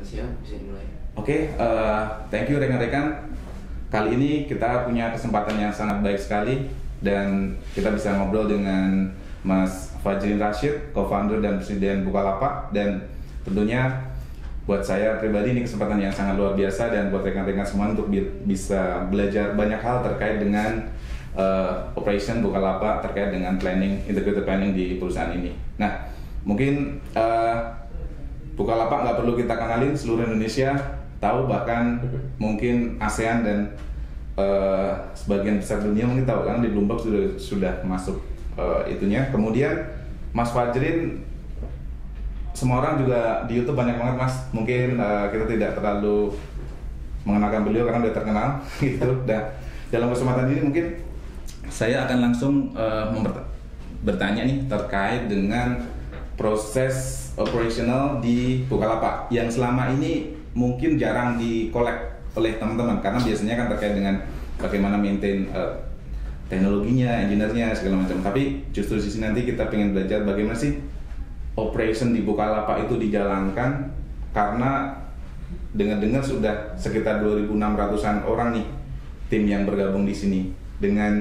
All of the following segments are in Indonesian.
Siap, bisa dimulai. Oke, thank you rekan-rekan. Kali ini kita punya kesempatan yang sangat baik sekali dan kita bisa ngobrol dengan Mas Fajrin Rashid, co-founder dan presiden Bukalapak, dan tentunya buat saya pribadi ini kesempatan yang sangat luar biasa dan buat rekan-rekan semua untuk bisa belajar banyak hal terkait dengan operation Bukalapak, terkait dengan planning, integrated planning di perusahaan ini. Nah, mungkin Bukalapak nggak perlu kita kenalin, seluruh Indonesia tahu, bahkan mungkin ASEAN dan sebagian besar dunia mungkin tahu, karena di Bloomberg sudah masuk itunya. Kemudian Mas Fajrin, semua orang juga di YouTube banyak banget Mas. Mungkin kita tidak terlalu mengenalkan beliau karena udah terkenal gitu. Dan dalam kesempatan ini mungkin saya akan langsung bertanya nih terkait dengan proses operasional di Bukalapak yang selama ini mungkin jarang di-collect oleh teman-teman, karena biasanya kan terkait dengan bagaimana maintain teknologinya, engineer-nya, segala macam. Tapi justru di sini nanti kita pengen belajar bagaimana sih operation di Bukalapak itu dijalankan, karena dengar-dengar sudah sekitar 2.600-an orang nih tim yang bergabung di sini dengan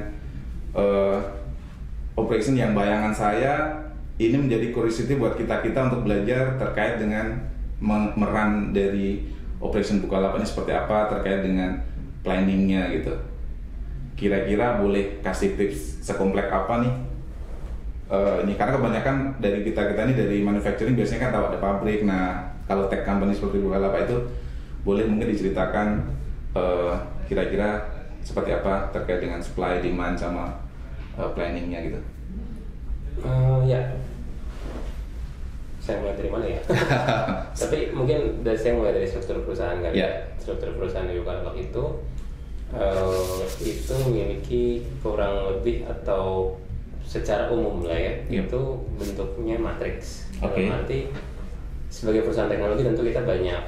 operation yang bayangan saya ini menjadi curiosity buat kita untuk belajar terkait dengan meran dari operation Bukalapak ini seperti apa, terkait dengan planningnya gitu. Kira-kira boleh kasih tips sekompleks apa nih? Ini karena kebanyakan dari kita ini dari manufacturing biasanya kan tahu ada pabrik. Nah, kalau tech company seperti Bukalapak itu boleh mungkin diceritakan kira-kira seperti apa terkait dengan supply, demand, sama planningnya gitu. Ya, saya mulai dari mana ya? Tapi mungkin saya mulai dari struktur perusahaan kan. Yeah. Struktur perusahaan di Bukalapak itu memiliki kurang lebih atau secara umum lah ya, itu bentuknya matriks. Okay. Nanti sebagai perusahaan teknologi tentu kita banyak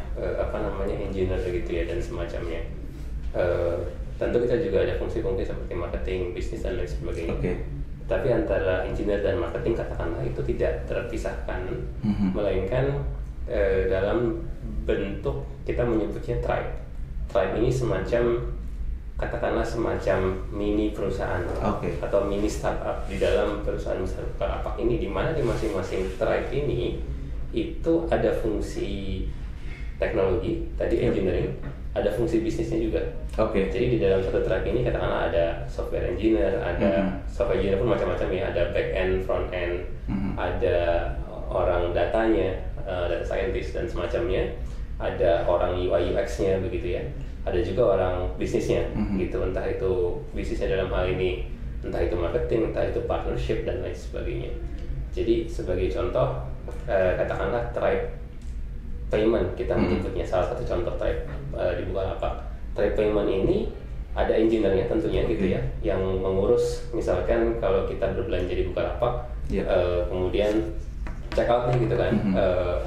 engineer gitu ya dan semacamnya. Tentu kita juga ada fungsi-fungsi seperti marketing, bisnis dan lain sebagainya. Okay. Tapi antara engineer dan marketing katakanlah itu tidak terpisahkan, melainkan dalam bentuk kita menyebutnya tribe. Tribe ini katakanlah semacam mini perusahaan, atau mini startup di dalam perusahaan besar Bukalapak ini, di mana di masing-masing tribe ini itu ada fungsi teknologi, tadi engineering, ada fungsi bisnisnya juga. Jadi di dalam satu tribe ini katakanlah ada software engineer, ada software engineer pun macam-macam ya, ada back end, front end, ada orang datanya, data scientist dan semacamnya, ada orang UI UX-nya begitu ya, ada juga orang bisnisnya gitu, entah itu bisnisnya dalam hal ini, entah itu marketing, entah itu partnership dan lain sebagainya. Jadi sebagai contoh, katakanlah tribe payment kita menyebutnya, salah satu contoh tribe di Bukalapak. Tribe payment ini ada engineer-nya tentunya gitu ya, yang mengurus misalkan kalau kita berbelanja di Bukalapak, kemudian check out nih gitu kan,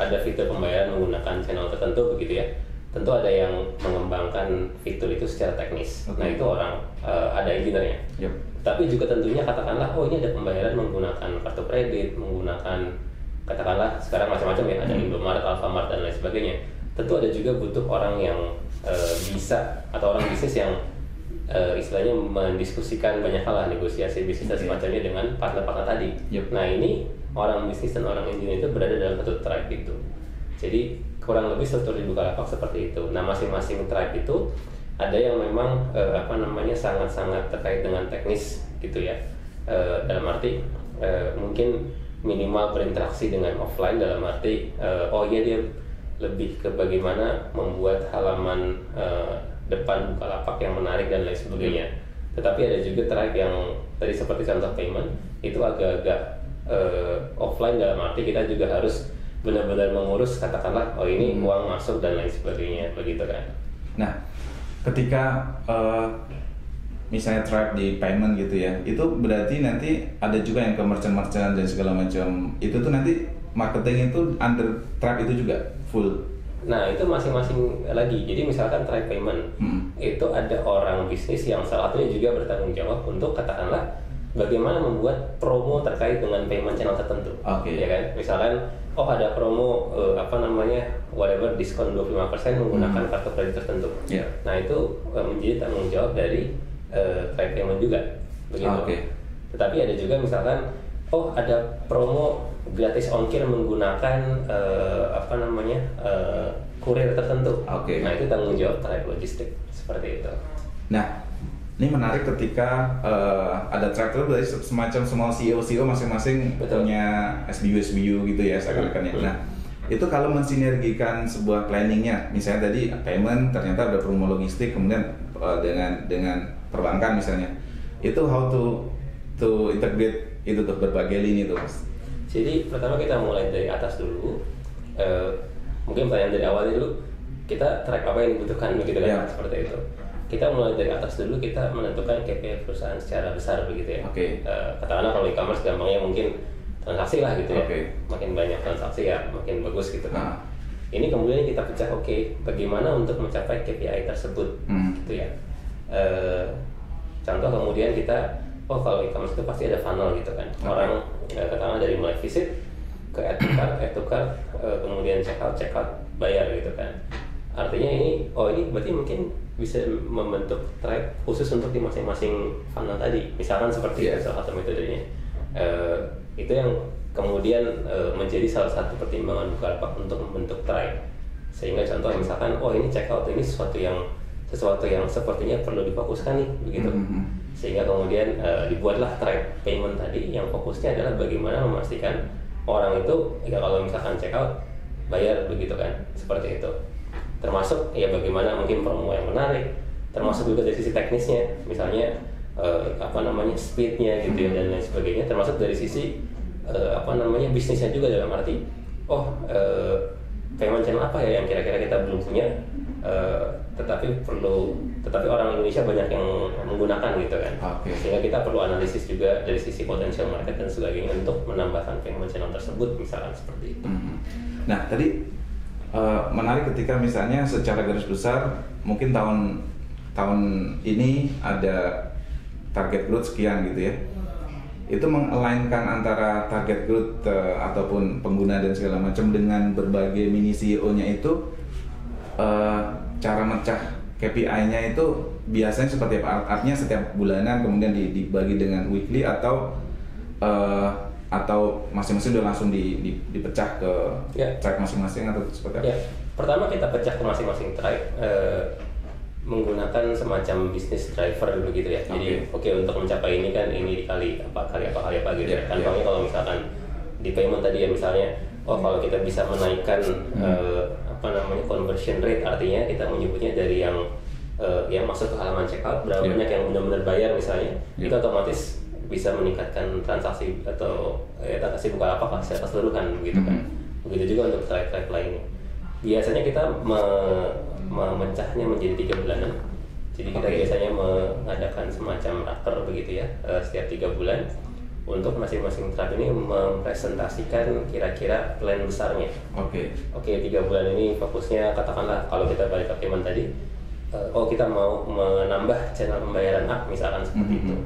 ada fitur pembayaran menggunakan channel tertentu begitu ya. Tentu ada yang mengembangkan fitur itu secara teknis. Nah itu orang ada engineer-nya. Tapi juga tentunya katakanlah ini ada pembayaran menggunakan kartu kredit, menggunakan katakanlah sekarang macam-macam ya, ada Indomaret, Alfamart dan lain sebagainya. Tentu ada juga butuh orang yang bisa, atau orang bisnis yang istilahnya mendiskusikan banyak hal lah, negosiasi bisnis dan semacamnya dengan partner-partner tadi. Nah ini orang bisnis dan orang engineer itu berada dalam satu tribe itu. Jadi kurang lebih struktur di Bukalapak seperti itu. Nah masing-masing tribe itu ada yang memang sangat-sangat terkait dengan teknis gitu ya. Dalam arti mungkin minimal berinteraksi dengan offline, dalam arti dia lebih ke bagaimana membuat halaman depan Bukalapak yang menarik dan lain sebagainya. Tetapi ada juga tribe yang tadi seperti contoh payment itu agak-agak offline, dalam arti kita juga harus benar-benar mengurus katakanlah ini uang masuk dan lain sebagainya begitu kan. Nah, ketika misalnya tribe di payment gitu ya, itu berarti nanti ada juga yang ke merchant dan segala macam. Itu tuh nanti marketing itu under tribe itu juga full. Nah itu masing-masing lagi. Jadi misalkan tribe payment itu ada orang bisnis yang salah satunya juga bertanggung jawab untuk katakanlah bagaimana membuat promo terkait dengan payment channel tertentu. Ya kan? Misalkan ada promo whatever diskon 25% menggunakan kartu kredit tertentu. Nah, itu menjadi tanggung jawab dari Stripe Payment juga. Begitu. Tetapi ada juga misalkan ada promo gratis ongkir menggunakan kurir tertentu. Nah, itu tanggung jawab Stripe Logistik seperti itu. Nah, ini menarik ketika ada Stripe itu berarti semacam semua CEO masing-masing punya SBU gitu ya seakan-akan ya. Nah, itu kalau mensinergikan sebuah planningnya, misalnya tadi payment ternyata ada promo logistik, kemudian dengan perbankan misalnya, itu how to integrate itu tuh berbagai lini tuh Mas. Jadi pertama kita mulai dari atas dulu. Mungkin pertanyaan dari awal dulu, kita track apa yang dibutuhkan begitu kan, seperti itu. Kita mulai dari atas dulu, kita menentukan KPI perusahaan secara besar begitu ya. Katakanlah kalau e-commerce gampangnya mungkin transaksi lah gitu ya. Makin banyak transaksi ya makin bagus gitu kan. Ini kemudian kita pecah, bagaimana untuk mencapai KPI tersebut gitu ya. Contoh kemudian kita kalau e-commerce itu pasti ada funnel gitu kan. Orang katakanlah dari mulai visit ke add to cart, kemudian check out, bayar gitu kan. Artinya ini berarti mungkin bisa membentuk track khusus untuk di masing-masing funnel tadi. Misalkan seperti itu salah satu metodenya. Itu yang kemudian menjadi salah satu pertimbangan Bukalapak untuk membentuk track. Sehingga contoh misalkan ini check out ini sesuatu yang sepertinya perlu difokuskan nih begitu. Sehingga kemudian dibuatlah track payment tadi yang fokusnya adalah bagaimana memastikan orang itu kalau misalkan check out bayar begitu kan, seperti itu. Termasuk bagaimana mungkin promo yang menarik, termasuk juga dari sisi teknisnya, misalnya speednya gitu ya dan lain sebagainya, termasuk dari sisi bisnisnya juga dalam arti payment channel apa ya yang kira-kira kita belum punya, tetapi orang Indonesia banyak yang menggunakan gitu kan. Sehingga kita perlu analisis juga dari sisi potensial market dan sebagainya untuk menambahkan payment channel tersebut, misalkan seperti itu. Nah, tadi menarik ketika misalnya secara garis besar mungkin tahun ini ada target growth sekian gitu ya. Itu mengalainkan antara target growth ataupun pengguna dan segala macam dengan berbagai mini CEO-nya itu, cara mecah KPI-nya itu biasanya seperti apa? Artinya setiap bulanan kemudian dibagi dengan weekly atau masing-masing udah langsung dipecah ke track masing-masing atau seperti apa? Pertama kita pecah ke masing-masing track menggunakan semacam business driver begitu ya. Jadi untuk mencapai ini kan ini dikali apa gitu ya. Contohnya kalau misalkan di payment tadi ya misalnya kalau kita bisa menaikkan conversion rate, artinya kita menyebutnya dari yang masuk ke halaman checkout berapa banyak yang benar-benar bayar misalnya, itu otomatis bisa meningkatkan transaksi atau transaksi Bukalapak secara keseluruhan begitu kan. Begitu juga untuk track lainnya. Biasanya kita memecahnya menjadi 3 bulanan. Jadi kita biasanya mengadakan semacam raker begitu ya setiap 3 bulan untuk masing-masing track ini mempresentasikan kira-kira plan besarnya. 3 bulan ini fokusnya katakanlah kalau kita balik ke payment tadi, kita mau menambah channel pembayaran A misalkan seperti itu.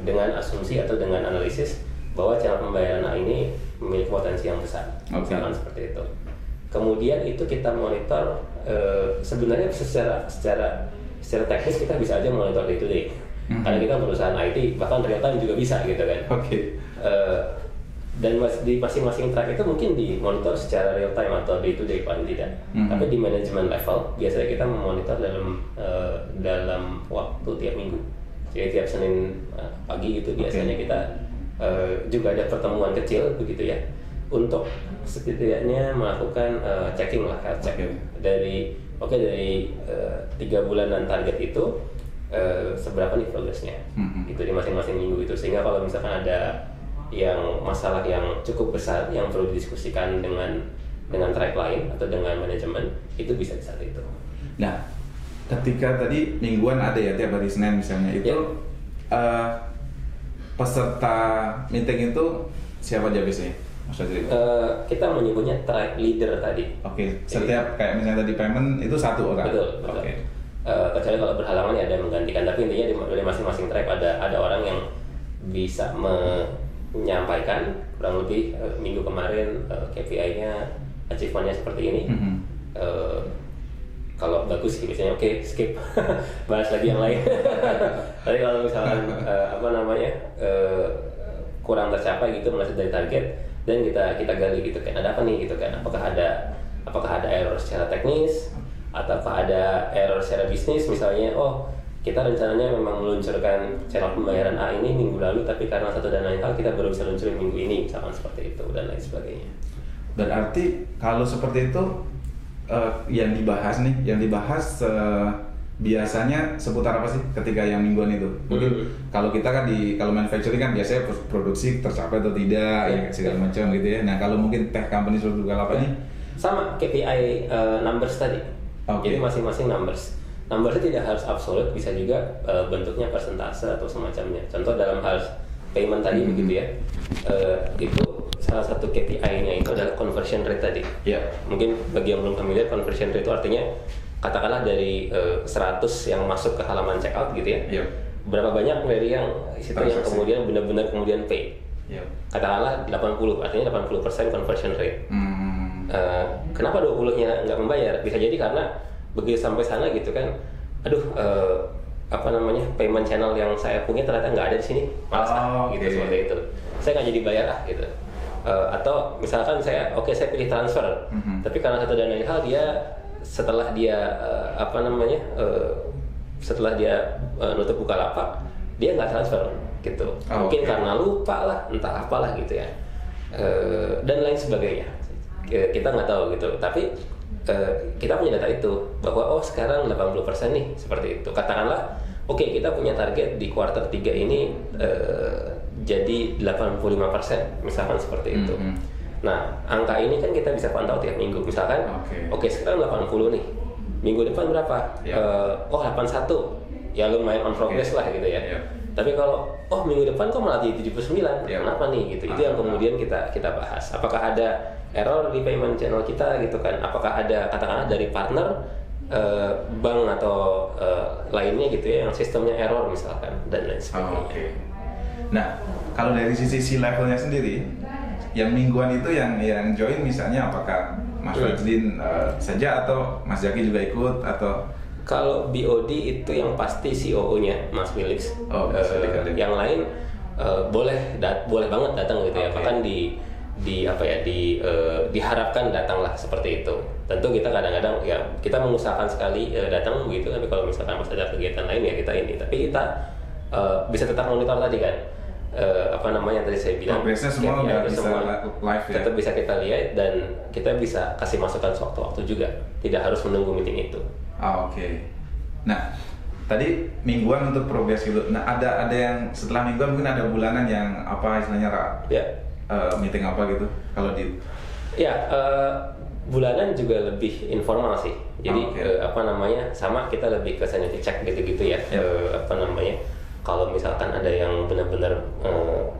Dengan asumsi atau dengan analisis bahwa channel pembayaran A ini memiliki potensi yang besar, misalkan seperti itu. Kemudian itu kita monitor, sebenarnya secara teknis kita bisa aja monitor day to day, karena kita perusahaan IT, bahkan real time juga bisa gitu kan. Dan di masing-masing track itu mungkin dimonitor secara real time atau day to day paling tidak. Tapi di manajemen level biasanya kita memonitor dalam waktu tiap minggu. Jadi tiap Senin pagi gitu biasanya kita juga ada pertemuan kecil begitu ya, untuk setidaknya melakukan checking lah, health check dari 3 bulanan target itu seberapa nih progresnya itu di masing-masing minggu itu, sehingga kalau misalkan ada yang masalah yang cukup besar yang perlu didiskusikan dengan track lain atau dengan manajemen, itu bisa di saat itu. Nah, ketika tadi mingguan ada ya tiap hari Senin misalnya itu peserta meeting itu siapa aja biasanya? Kita menyebutnya track leader tadi. Setiap kayak misalnya tadi payment itu satu orang. Betul. Kecuali kalau berhalangan ya ada yang menggantikan, tapi intinya dari masing-masing track ada orang yang bisa menyampaikan kurang lebih minggu kemarin KPI-nya achievement-nya seperti ini. Kalau bagus sih biasanya oke, skip bahas lagi yang lain. Tapi kalau misalkan kurang tercapai gitu meleset dari target, dan kita gali gitu kan, ada apa nih gitu kan, apakah ada error secara teknis, ataukah ada error secara bisnis, misalnya kita rencananya memang meluncurkan channel pembayaran A ini minggu lalu, tapi karena satu dan lain hal kita baru bisa luncurin minggu ini, misalkan seperti itu dan lain sebagainya. Berarti kalau seperti itu yang dibahas biasanya seputar apa sih ketika yang mingguan itu? Mungkin kalau kita kan kalau manufacturing kan biasanya produksi tercapai atau tidak, ya segala macam gitu ya. Nah kalau mungkin tech company seperti Bukalapak ini sama KPI numbers tadi. Jadi masing-masing numbers tidak harus absolut, bisa juga bentuknya persentase atau semacamnya. Contoh dalam hal payment tadi begitu ya, itu salah satu KPI-nya itu adalah conversion rate tadi. Mungkin bagi yang belum familiar, conversion rate itu artinya katakanlah dari 100 yang masuk ke halaman checkout gitu ya, berapa banyak dari yang situ yang kemudian benar-benar kemudian pay. Katakanlah 80, artinya 80% conversion rate. Kenapa 20-nya nggak membayar? Bisa jadi karena begitu sampai sana gitu kan, payment channel yang saya punya ternyata nggak ada di sini, malas gitu seperti itu. Saya nggak jadi bayar gitu. Atau misalkan saya pilih transfer, tapi karena satu dan lain hal setelah dia nutup Bukalapak, dia nggak transfer gitu. Mungkin karena lupa lah, entah apalah gitu ya, dan lain sebagainya. Kita nggak tahu gitu, tapi kita punya data itu bahwa sekarang 80% nih seperti itu. Katakanlah kita punya target di kuartal 3 ini jadi 85% misalkan seperti itu. Nah, angka ini kan kita bisa pantau tiap minggu. Misalkan, sekarang 80 nih. Minggu depan berapa? 81. Ya lumayan on progress lah gitu ya. Tapi kalau minggu depan kok malah jadi 79. Kenapa nih gitu? Itu yang kemudian kita bahas. Apakah ada error di payment channel kita gitu kan? Apakah ada katakanlah dari partner bank atau lainnya gitu ya yang sistemnya error misalkan dan lain sebagainya. Nah, kalau dari sisi C-levelnya sendiri, yang mingguan itu yang join misalnya apakah Mas Fajrin saja atau Mas Zaki juga ikut atau? Kalau BOD itu yang pasti CEO-nya Mas Felix. Yang lain boleh banget datang gitu ya. Bahkan diharapkan datanglah seperti itu. Tentu kita kadang-kadang ya kita mengusahakan sekali datang begitu, tapi kalau misalkan pas ada kegiatan lain ya kita ini. Tapi kita bisa tetap monitor tadi kan. Tadi saya bilang progresnya semua nggak bisa live ya, tetap bisa kita lihat dan kita bisa kasih masukan sewaktu-waktu juga, tidak harus menunggu meeting itu. Nah tadi mingguan untuk progres gitu. Nah ada yang setelah mingguan mungkin ada bulanan yang apa istilahnya meeting apa gitu kalau di bulanan juga lebih informal sih. Jadi sama kita lebih ke sanity check gitu-gitu ya. Kalau misalkan ada yang benar-benar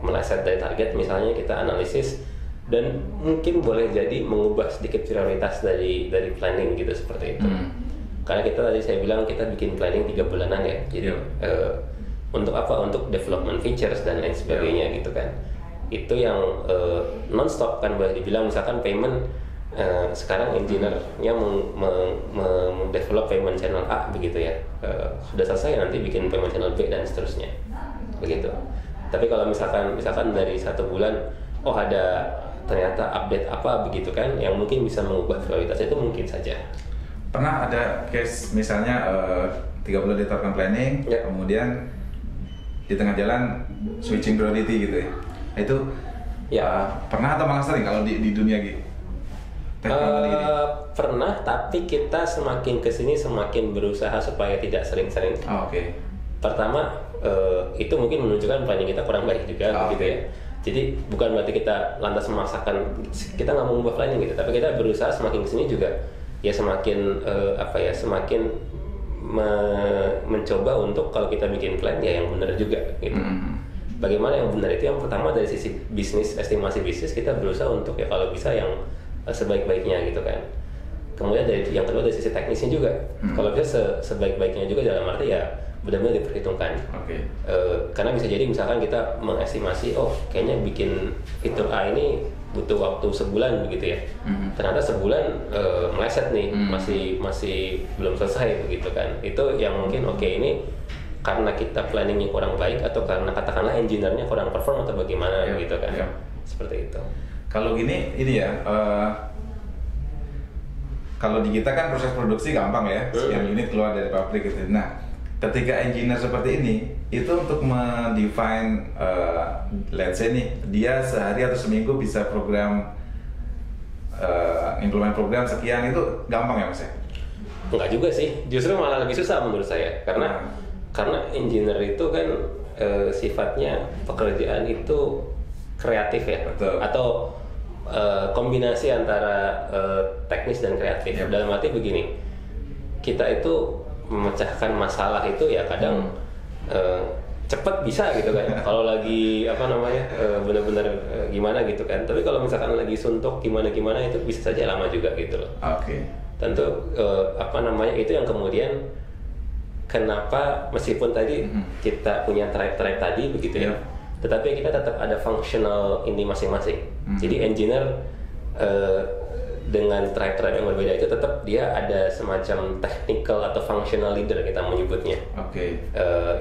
meleset dari target, misalnya kita analisis dan mungkin boleh jadi mengubah sedikit prioritas dari planning gitu seperti itu. Karena kita tadi saya bilang kita bikin planning 3 bulanan ya. Jadi untuk apa? Untuk development features dan lain sebagainya gitu kan. Itu yang non-stop kan boleh dibilang. Misalkan payment sekarang engineer-nya mendevelop payment channel A begitu ya. Sudah selesai nanti bikin payment channel B dan seterusnya. Begitu. Tapi kalau misalkan dari 1 bulan ada ternyata update apa begitu kan yang mungkin bisa mengubah prioritas, itu mungkin saja. Pernah ada case misalnya 3 bulan ditetapkan planning, kemudian di tengah jalan switching priority gitu ya. Itu pernah atau malah sering kalau di dunia gitu? Pernah, tapi kita semakin kesini semakin berusaha supaya tidak sering-sering. Pertama, itu mungkin menunjukkan planning kita kurang baik juga gitu ya. Jadi bukan berarti kita lantas memaksakan kita nggak mau mengubah planning gitu, tapi kita berusaha semakin kesini juga ya semakin mencoba untuk kalau kita bikin plan ya yang benar juga gitu. Bagaimana yang benar itu? Yang pertama dari sisi bisnis, estimasi bisnis kita berusaha untuk ya kalau bisa yang sebaik-baiknya gitu kan. Kemudian yang kedua dari sisi teknisnya juga, kalau bisa sebaik-baiknya juga dalam arti ya benar-benar diperhitungkan. Karena bisa jadi misalkan kita mengestimasi, kayaknya bikin fitur A ini butuh waktu sebulan begitu ya. Ternyata sebulan meleset nih, masih belum selesai begitu kan. Itu yang mungkin ini karena kita planningnya kurang baik atau karena katakanlah engineer-nya kurang perform atau bagaimana gitu kan. Seperti itu. Kalau ini ya, kalau di kita kan proses produksi gampang ya, sekian unit keluar dari pabrik gitu. Nah, ketika engineer seperti ini, itu untuk mendefine, let's say nih, dia sehari atau seminggu bisa program, implement program sekian, itu gampang ya Mas ya? Enggak juga sih, justru malah lebih susah menurut saya, karena engineer itu kan sifatnya pekerjaan itu kreatif ya. Betul. Atau kombinasi antara teknis dan kreatif. Dalam arti begini, kita itu memecahkan masalah itu ya kadang cepat bisa gitu kan. Kalau lagi benar-benar gimana gitu kan. Tapi kalau misalkan lagi suntuk gimana itu bisa saja lama juga gitu loh. Tentu itu yang kemudian kenapa meskipun tadi kita punya track tadi begitu ya. Tetapi kita tetap ada functional ini masing-masing. Jadi engineer dengan track yang berbeda itu tetap dia ada semacam technical atau functional leader kita menyebutnya.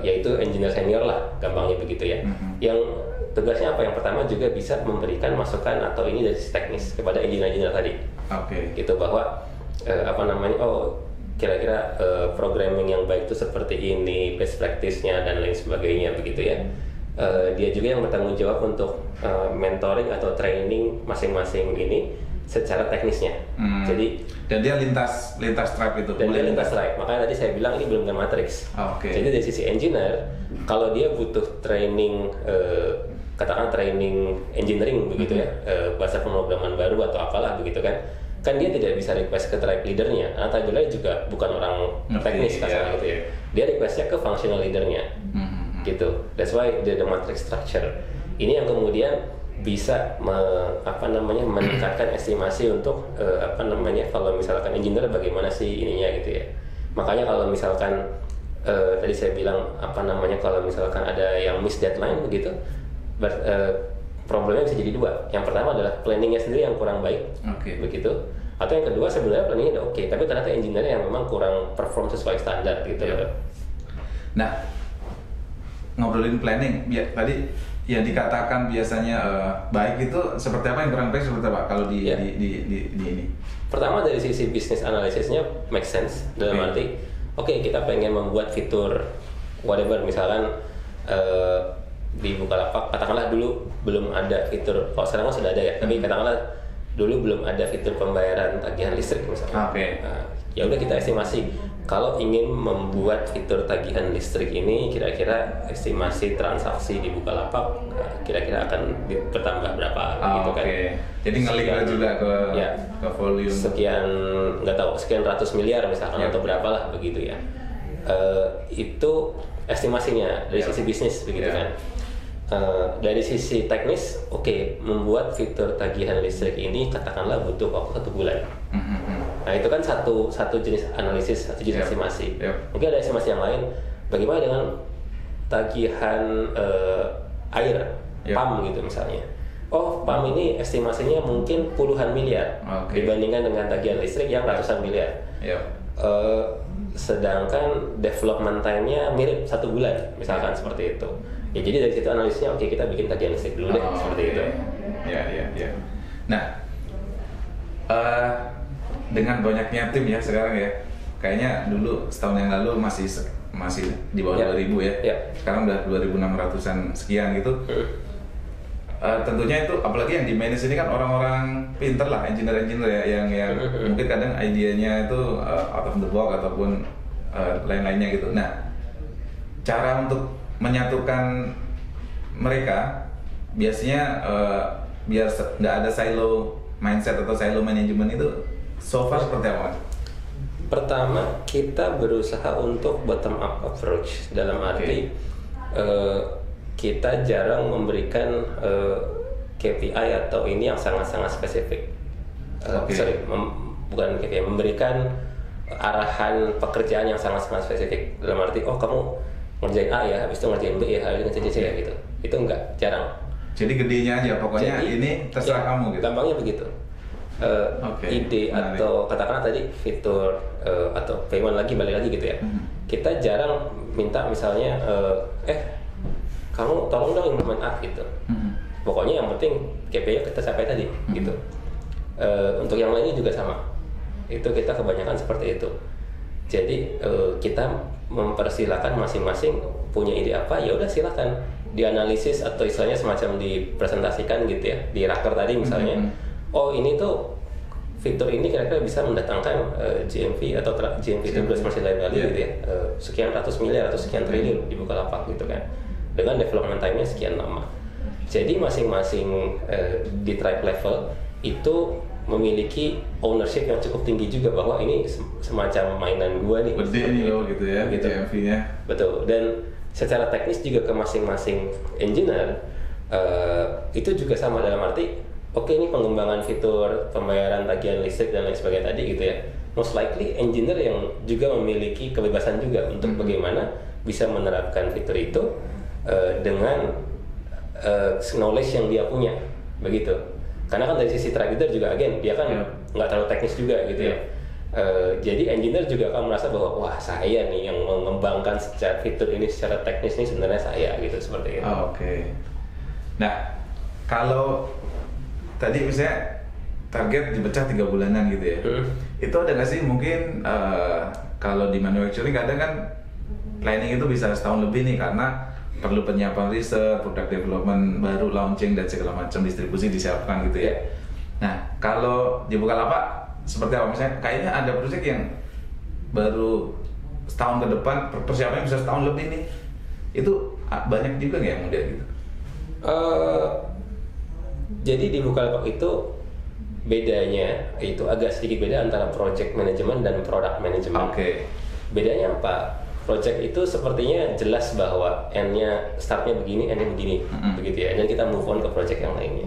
Yaitu engineer senior lah, gampangnya begitu ya. Yang tugasnya apa? Yang pertama juga bisa memberikan masukan atau ini dari teknis kepada engineer tadi. Gitu bahwa kira-kira programming yang baik itu seperti ini, best practice-nya dan lain sebagainya begitu ya. Dia juga yang bertanggung jawab untuk mentoring atau training masing-masing ini secara teknisnya. Jadi dan dia lintas tribe itu. Dan dia lintas tribe. Makanya tadi saya bilang ini belum kan matrix. Jadi dari sisi engineer, kalau dia butuh training, katakan training engineering begitu ya, bahasa pemrograman baru atau apalah begitu kan dia tidak bisa request ke tribe leadernya. Nah, tribe leader juga bukan orang teknis kasarnya gitu ya. Dia requestnya ke functional leadernya. Gitu. That's why the matrix structure. Ini yang kemudian bisa meningkatkan estimasi untuk kalau misalkan engineer bagaimana sih ininya gitu ya. Makanya kalau misalkan tadi saya bilang kalau misalkan ada yang miss deadline begitu, problemnya bisa jadi dua. Yang pertama adalah planningnya sendiri yang kurang baik, begitu. Atau yang kedua sebenarnya planningnya udah oke, tapi ternyata engineer yang memang kurang perform sesuai standar gitu. Nah, ngobrolin planning, tadi yang dikatakan biasanya baik itu seperti apa, yang kurang baik seperti apa kalau di ini? Pertama dari sisi bisnis analisisnya make sense dalam arti kita pengen membuat fitur whatever, misalkan di Bukalapak katakanlah dulu belum ada fitur, kalau sekarang sudah ada ya, tapi katakanlah dulu belum ada fitur pembayaran tagihan listrik misalnya. Ya udah kita estimasi kalau ingin membuat fitur tagihan listrik ini kira-kira estimasi transaksi di Bukalapak kira-kira akan bertambah berapa gitu kan. Jadi ngelik juga ke volume sekian ratus miliar misalkan atau berapalah begitu ya. Itu estimasinya dari sisi bisnis begitu kan. Dari sisi teknis, membuat fitur tagihan listrik ini katakanlah butuh waktu 1 bulan. Nah itu kan satu jenis analisis, satu jenis estimasi. Mungkin ada estimasi yang lain. Bagaimana dengan tagihan air, PAM gitu misalnya? PAM ini estimasinya mungkin puluhan miliar dibandingkan dengan tagihan listrik yang ratusan miliar. Sedangkan development time-nya mirip 1 bulan, misalkan seperti itu. Ya jadi dari situ analisisnya kita bikin tagihan listrik dulu deh seperti itu. Ya. Nah, dengan banyaknya tim ya sekarang ya, kayaknya dulu setahun yang lalu masih di bawah 2000 ya. Sekarang udah 2600-an sekian gitu. Tentunya itu apalagi yang di manage ini kan orang-orang pinter lah, engineer ya, yang mungkin kadang idenya itu out of the box ataupun lain-lainnya gitu. Nah, cara untuk menyatukan mereka biasanya biar nggak ada silo mindset atau silo management itu so far seperti apa? Pertama, kita berusaha untuk bottom up approach dalam arti kita jarang memberikan KPI atau ini yang sangat-sangat spesifik. Bukan KPI, memberikan arahan pekerjaan yang sangat-sangat spesifik, dalam arti kamu ngerjain A ya, habis itu ngerjain B ya, habis itu ngerjain C ya gitu. Itu enggak, jarang. Jadi gedenya aja pokoknya. Jadi, ini terserah ya, kamu gitu. Gampangnya begitu. Ide menarik. Atau katakanlah tadi fitur atau payment lagi, balik lagi gitu ya. Kita jarang minta misalnya kamu tolong dong implement A gitu. Pokoknya yang penting KPI kita capai tadi gitu. Untuk yang lainnya juga sama. Itu kita kebanyakan seperti itu. Jadi kita mempersilahkan masing-masing punya ide apa, ya udah silakan dianalisis atau istilahnya semacam dipresentasikan gitu ya di raker tadi misalnya. Ini tuh fitur ini kira-kira bisa mendatangkan GMV atau GMV itu gross merchandise value gitu ya, sekian ratus miliar atau sekian triliun di Bukalapak gitu kan, dengan development time-nya sekian lama. Jadi masing-masing di tribe level itu memiliki ownership yang cukup tinggi juga, bahwa ini semacam mainan gua nih. Gede nih loh gitu ya, gitu. GMV-nya. Betul. Dan secara teknis juga ke masing-masing engineer itu juga sama, dalam arti ini pengembangan fitur pembayaran tagihan listrik dan lain sebagainya tadi gitu ya. Most likely engineer yang juga memiliki kebebasan juga untuk bagaimana bisa menerapkan fitur itu dengan knowledge yang dia punya, begitu. Karena kan dari sisi trader juga dia kan nggak terlalu teknis juga gitu ya. Jadi engineer juga akan merasa bahwa wah, saya nih yang mengembangkan secara fitur ini secara teknis nih sebenarnya saya gitu, seperti itu. Oke. Nah, kalau tadi misalnya target dipecah 3 bulanan gitu ya. Itu ada nggak sih mungkin kalau di manufacturing kadang kan planning itu bisa setahun lebih nih, karena perlu penyiapan riset, product development baru, launching dan segala macam, distribusi disiapkan gitu ya. Nah, kalau di Bukalapak seperti apa? Misalnya kayaknya ada proyek yang baru setahun ke depan, persiapannya bisa setahun lebih nih. Itu banyak juga nggak yang muda gitu? Jadi di Bukalapak itu bedanya itu agak sedikit beda antara project management dan product management. Bedanya apa? Project itu sepertinya jelas bahwa end-nya startnya begini, end-nya begini, begitu ya. Dan kita move on ke project yang lainnya.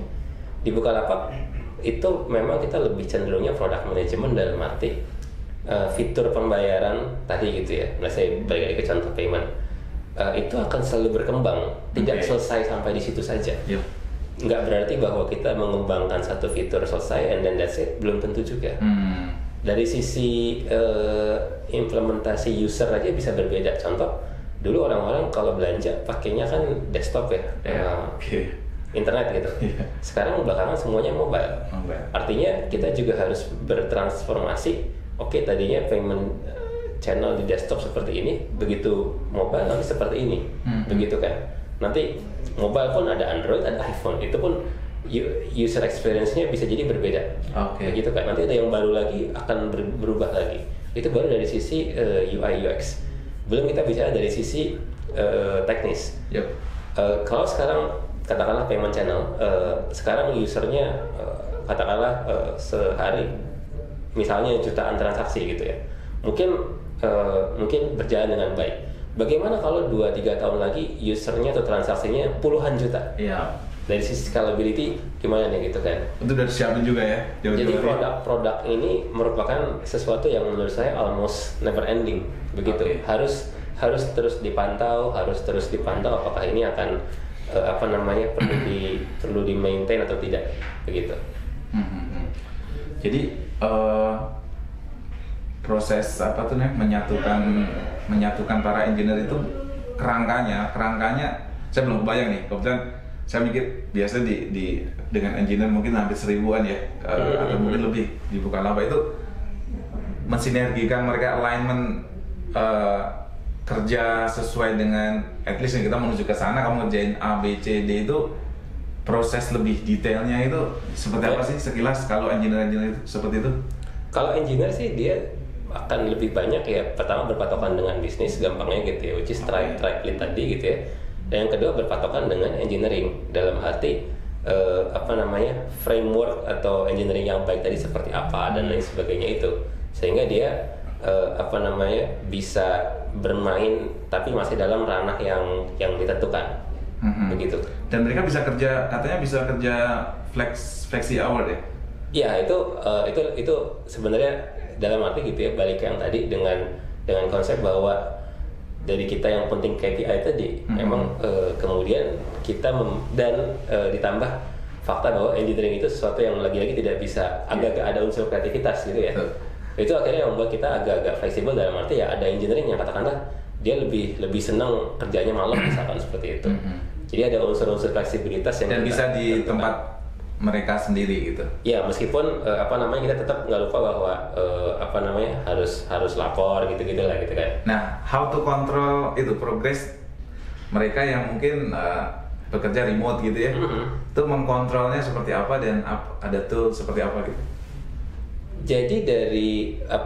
Di Bukalapak itu memang kita lebih cenderungnya product management, dalam arti fitur pembayaran tadi gitu ya. Nah, saya balik lagi ke contoh payment. Itu akan selalu berkembang, tidak selesai sampai di situ saja. Nggak berarti bahwa kita mengembangkan satu fitur selesai and then that's it, belum tentu juga. Dari sisi implementasi user aja bisa berbeda. Contoh, dulu orang-orang kalau belanja pakainya kan desktop ya, internet gitu. Sekarang belakangan semuanya mobile. Artinya kita juga harus bertransformasi. Tadinya payment channel di desktop seperti ini, begitu mobile nanti seperti ini, begitu kan. Nanti mobile pun ada Android, ada iPhone, itu pun user experience-nya bisa jadi berbeda. Begitu kan. Nanti ada yang baru lagi akan berubah lagi. Itu baru dari sisi UI UX. Belum kita bicara dari sisi teknis. Kalau sekarang katakanlah payment channel, sekarang usernya katakanlah sehari misalnya jutaan transaksi gitu ya. Mungkin berjalan dengan baik. Bagaimana kalau 2-3 tahun lagi usernya atau transaksinya puluhan juta? Dari sisi scalability gimana nih gitu kan? Itu udah disiapin juga ya? Jadi produk-produk ini merupakan sesuatu yang menurut saya almost never ending, begitu. Harus terus dipantau, apakah ini akan perlu di maintain atau tidak, begitu. Jadi proses menyatukan para engineer itu kerangkanya saya belum kebayang nih. Kebetulan saya mikir biasa dengan engineer mungkin hampir 1000-an ya, atau mungkin lebih di Bukalapak itu mensinergikan mereka, alignment kerja sesuai dengan at least kita menuju ke sana, kamu ngerjain A, B, C, D, itu proses lebih detailnya itu seperti apa sih sekilas kalau engineer itu seperti itu? Kalau engineer sih dia akan lebih banyak ya, pertama berpatokan dengan bisnis gampangnya gitu ya, which is tribe lead tadi gitu ya. Dan yang kedua berpatokan dengan engineering, dalam arti framework atau engineering yang baik tadi seperti apa dan lain sebagainya itu, sehingga dia bisa bermain tapi masih dalam ranah yang ditentukan, begitu. Dan mereka katanya bisa kerja flexi hour ya? Iya, itu sebenarnya dalam arti gitu ya, balik yang tadi dengan konsep bahwa dari kita yang penting KPI tadi, memang kemudian kita ditambah fakta bahwa engineering itu sesuatu yang lagi-lagi tidak bisa, agak-agak ada unsur kreativitas gitu ya. Itu akhirnya yang membuat kita agak-agak fleksibel, dalam arti ya ada engineering yang katakanlah dia lebih senang kerjanya malam misalkan seperti itu. Jadi ada unsur-unsur fleksibilitas yang dan bisa di tempat mereka sendiri gitu. Ya meskipun kita tetap nggak lupa bahwa harus lapor gitu lah gitu kan. Nah, how to control itu progress mereka yang mungkin bekerja remote gitu ya. Itu mengkontrolnya seperti apa dan ada tool seperti apa gitu. Jadi dari 3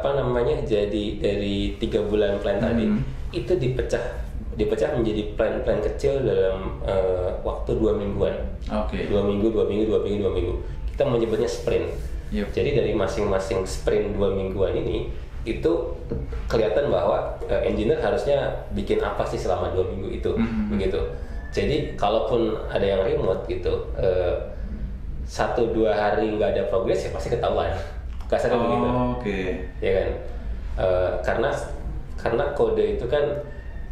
bulan plan tadi itu dipecah menjadi plan-plan kecil dalam waktu 2 mingguan. Oke. 2 minggu. Kita menyebutnya sprint. Yep. Jadi dari masing-masing sprint 2 mingguan ini itu kelihatan bahwa engineer harusnya bikin apa sih selama 2 minggu itu, begitu. Jadi kalaupun ada yang remote gitu, 1-2 hari nggak ada progres ya pasti ketahuan. Kasarnya begitu. Oke. Ya kan? Karena kode itu kan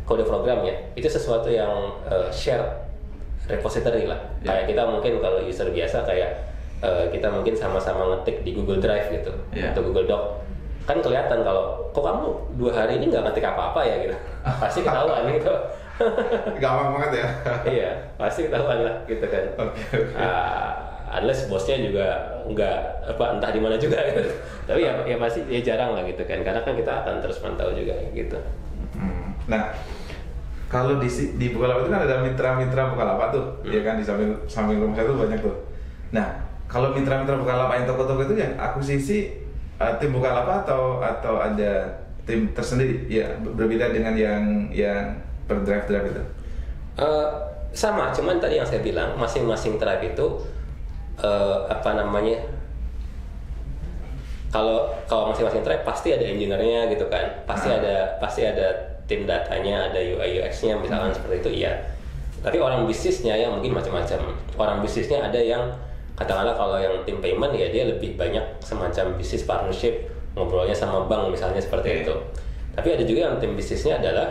kode program ya, itu sesuatu yang share repository lah. Kayak kita mungkin kalau user biasa kayak kita mungkin sama-sama ngetik di Google Drive gitu, atau Google Doc. Kan kelihatan kalau kok kamu 2 hari ini nggak ngetik apa-apa ya gitu. Pasti ketahuan gitu. Gampang banget ya. Iya, pasti ketahuan lah gitu kan. Unless bosnya juga nggak entah di mana juga gitu. Tapi ya pasti ya jarang lah gitu kan, karena kan kita akan terus pantau juga gitu. Nah, kalau di Bukalapak itu kan ada mitra-mitra Bukalapak tuh, ya kan, di samping rumah saya tuh banyak tuh. Nah, kalau mitra-mitra Bukalapak yang toko-toko itu yang akuisisi tim Bukalapak atau ada tim tersendiri, ya berbeda dengan yang per drive itu? Sama, cuman tadi yang saya bilang masing-masing tribe itu kalau masing-masing tribe pasti ada engineer-nya gitu kan, pasti ada tim datanya, ada UI UX-nya misalkan seperti itu, iya. Tapi orang bisnisnya ya mungkin macam-macam. Orang bisnisnya ada yang katakanlah kalau yang tim payment ya dia lebih banyak semacam bisnis partnership, ngobrolnya sama bank misalnya seperti itu. Tapi ada juga yang tim bisnisnya adalah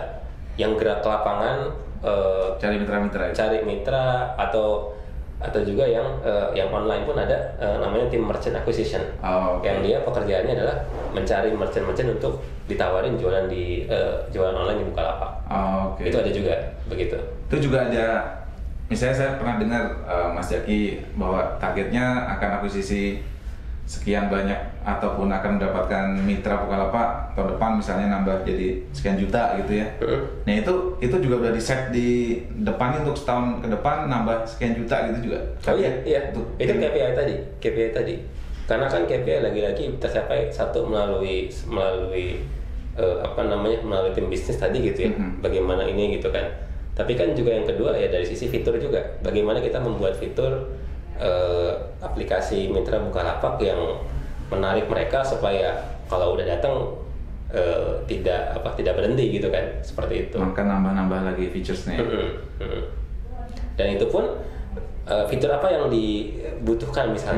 yang gerak ke lapangan, cari mitra-mitra. Cari mitra atau juga yang online pun ada, namanya tim merchant acquisition. Yang dia pekerjaannya adalah mencari merchant-merchant untuk ditawarin jualan online di Bukalapak. Itu ada juga begitu. Itu juga ada, misalnya saya pernah dengar Mas Jaki bahwa targetnya akan akuisisi sekian banyak ataupun akan mendapatkan mitra Bukalapak tahun depan misalnya nambah jadi sekian juta gitu ya. Nah itu juga udah di set di depannya untuk setahun ke depan nambah sekian juta gitu juga. Iya. Itu KPI tadi. Karena kan KPI lagi-lagi tercapai satu melalui melalui tim bisnis tadi gitu ya. Bagaimana ini gitu kan. Tapi kan juga yang kedua ya dari sisi fitur juga. Bagaimana kita membuat fitur aplikasi mitra Bukalapak yang menarik mereka supaya kalau udah datang tidak berhenti gitu kan, seperti itu. Maka nambah lagi featuresnya. Dan itu pun fitur apa yang dibutuhkan misalnya